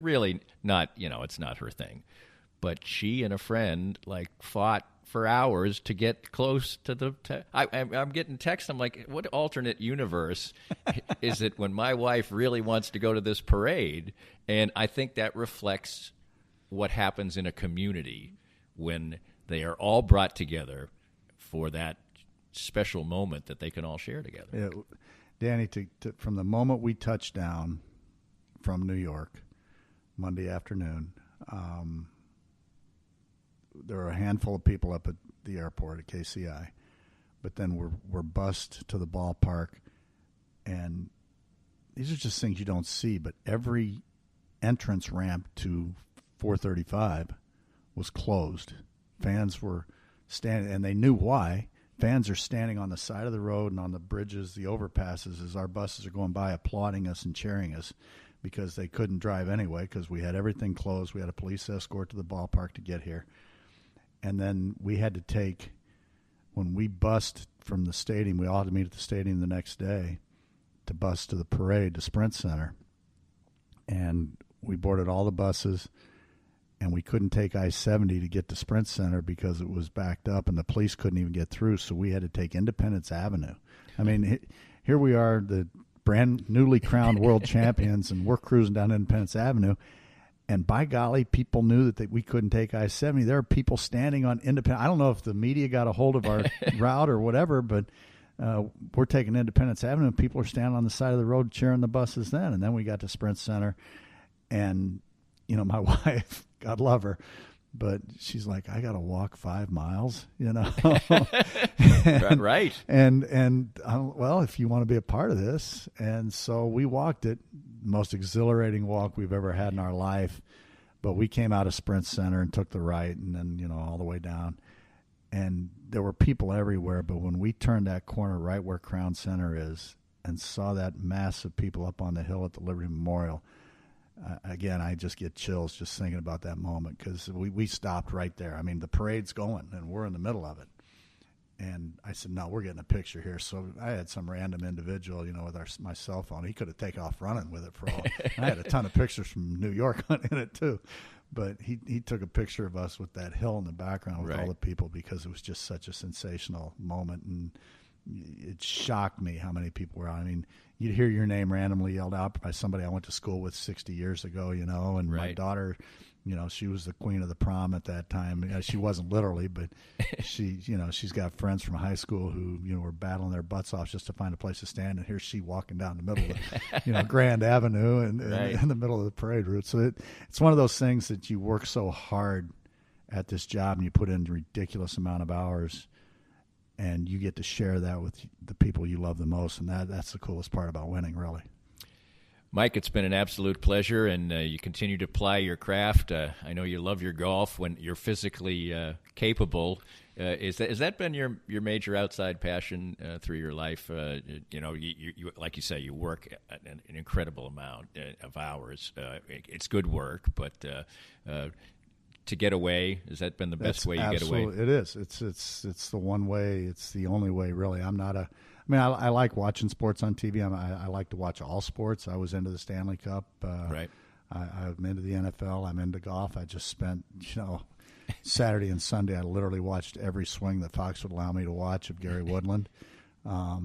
really not, it's not her thing. But she and a friend fought for hours to get close to the. I'm getting texts. I'm like, what alternate universe is it when my wife really wants to go to this parade? And I think that reflects what happens in a community when they are all brought together for that special moment that they can all share together. Yeah, Danny, from the moment we touched down from New York Monday afternoon. There were a handful of people up at the airport at KCI, but then we're bused to the ballpark, and these are just things you don't see. But every entrance ramp to 435 was closed. Fans were standing, and they knew why. Fans are standing on the side of the road and on the bridges, the overpasses, as our buses are going by, applauding us and cheering us, because they couldn't drive anyway because we had everything closed. We had a police escort to the ballpark to get here. And then we had to take, when we bussed from the stadium, we all had to meet at the stadium the next day to bus to the parade, to Sprint Center. And we boarded all the buses, and we couldn't take I-70 to get to Sprint Center because it was backed up, and the police couldn't even get through, so we had to take Independence Avenue. I mean, here we are, the brand newly crowned world champions, and we're cruising down Independence Avenue. And by golly, people knew that we couldn't take I-70. There are people standing on Independence. I don't know if the media got a hold of our route or whatever, but we're taking Independence Avenue, and people are standing on the side of the road cheering the buses then. And then we got to Sprint Center, and, my wife, God love her, but she's like, I got to walk 5 miles, Right. And well, if you want to be a part of this. And so we walked it, most exhilarating walk we've ever had in our life. But we came out of Sprint Center and took the right, and then, all the way down. And there were people everywhere. But when we turned that corner right where Crownn Center is and saw that mass of people up on the hill at the Liberty Memorial, again, I just get chills just thinking about that moment, because we stopped right there. I mean, the parade's going, and we're in the middle of it. And I said, no, we're getting a picture here. So I had some random individual, with my cell phone. He could have taken off running with it for all. I had a ton of pictures from New York in it, too. But he took a picture of us with that hill in the background with all the people, because it was just such a sensational moment. And it shocked me how many people were out. I mean, you'd hear your name randomly yelled out by somebody I went to school with 60 years ago, and my daughter, she was the queen of the prom at that time. She wasn't literally, but she's got friends from high school who, were battling their butts off just to find a place to stand. And here's she walking down the middle of, Grand Avenue and in the middle of the parade route. So it's one of those things that you work so hard at this job, and you put in a ridiculous amount of hours, and you get to share that with the people you love the most. And that's the coolest part about winning, really. Mike, it's been an absolute pleasure, and you continue to ply your craft. I know you love your golf when you're physically capable. Has that been your major outside passion through your life? You like you say, you work an incredible amount of hours. It's good work, but to get away, has that been the best way you get away? It is. It's the one way. It's the only way, really. I like watching sports on TV. I like to watch all sports. I was into the Stanley Cup. Right. I'm into the NFL. I'm into golf. I just spent, Saturday and Sunday, I literally watched every swing that Fox would allow me to watch of Gary Woodland. I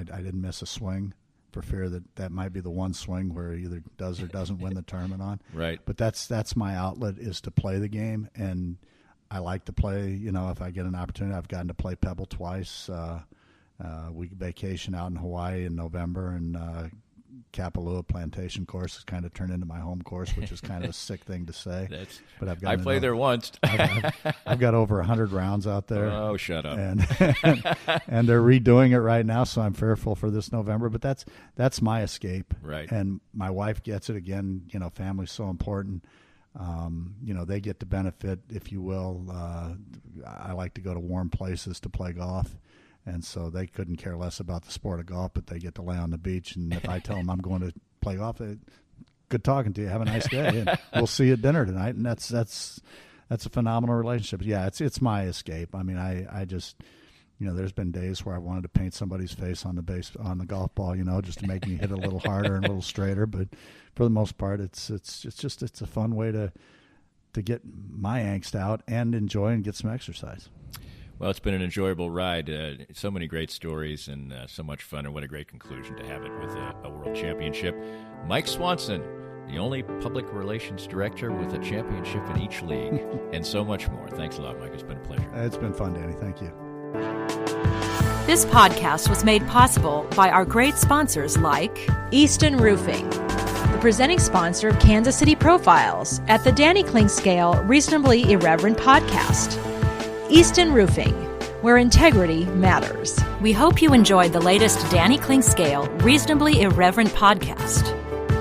didn't miss a swing for fear that might be the one swing where he either does or doesn't win the tournament on. Right. But that's my outlet, is to play the game. And I like to play, if I get an opportunity. I've gotten to play Pebble twice. We vacation out in Hawaii in November, and Kapalua Plantation course has kind of turned into my home course, which is kind of a sick thing to say. But I played there once. I've got over 100 rounds out there. Oh, shut up! And they're redoing it right now, so I'm fearful for this November. But that's my escape. Right. And my wife gets it again. Family's so important. They get to benefit, if you will. I like to go to warm places to play golf. And so they couldn't care less about the sport of golf, but they get to lay on the beach. And if I tell them I'm going to play golf, good talking to you. Have a nice day, and we'll see you at dinner tonight. And that's a phenomenal relationship. Yeah, it's my escape. I mean, I just There's been days where I wanted to paint somebody's face on the golf ball, just to make me hit a little harder and a little straighter. But for the most part, it's a fun way to get my angst out and enjoy and get some exercise. Well, it's been an enjoyable ride. So many great stories and so much fun, and what a great conclusion to have it with a World Championship. Mike Swanson, the only public relations director with a championship in each league, and so much more. Thanks a lot, Mike. It's been a pleasure. It's been fun, Danny. Thank you. This podcast was made possible by our great sponsors like Easton Roofing, the presenting sponsor of Kansas City Profiles at the Danny Klingscale Reasonably Irreverent podcast. Easton Roofing, where integrity matters. We hope you enjoyed the latest Danny Klingscale Reasonably Irreverent podcast.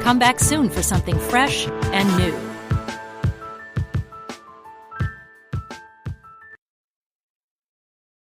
Come back soon for something fresh and new.